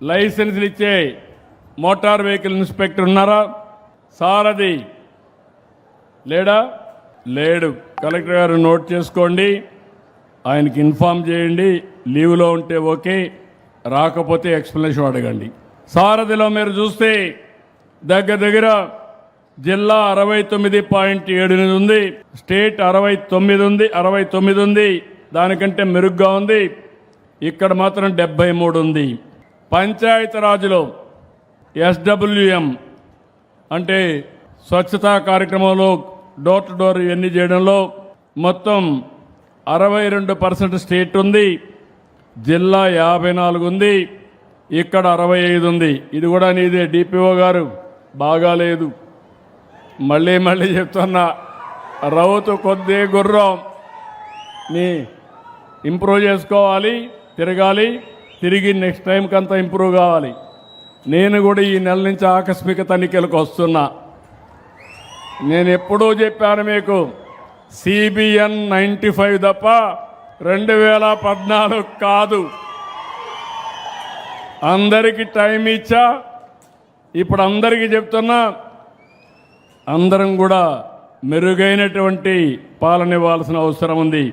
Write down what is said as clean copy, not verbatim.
లైసెన్సులు ఇచ్చే motor vehicle inspector ఉన్నారా? సారథి లేడా? లేడు. కలెక్టర్ గారు నోట్ చేసుకోండి, ఆయనకి ఇన్ఫామ్ చేయండి. లీవ్లో ఉంటే ఓకే, రాకపోతే ఎక్స్ప్లెనేషన్ అడగండి. సారథిలో మీరు చూస్తే దగ్గర జిల్లా 69.78 ఉంది, స్టేట్ 69 ఉంది, దానికంటే మెరుగ్గా ఉంది. ఇక్కడ మాత్రం 73 ఉంది. పంచాయతీరాజ్లో SWM అంటే స్వచ్ఛతా కార్యక్రమంలో డోర్ టు డోర్ ఇవన్నీ చేయడంలో మొత్తం 62% స్టేట్ ఉంది, జిల్లా 54 ఉంది, ఇక్కడ 65 ఉంది. ఇది కూడా నీదే డిపిఓ గారు, బాగాలేదు. మళ్ళీ చెప్తున్నా, రౌతు కొద్ది గుర్రం నీ ఇంప్రూవ్ చేసుకోవాలి, తిరిగి నెక్స్ట్ టైంకి అంతా ఇంప్రూవ్ కావాలి. నేను కూడా ఈ నెల నుంచి ఆకస్మిక తనిఖీలకు వస్తున్నా. నేను ఎప్పుడూ చెప్పాను మీకు, CBN 95 తప్ప 2014 కాదు. అందరికీ టైం ఇచ్చా. ఇప్పుడు అందరికీ చెప్తున్నా, అందరం కూడా మెరుగైనటువంటి పాలన ఇవ్వాల్సిన అవసరం ఉంది.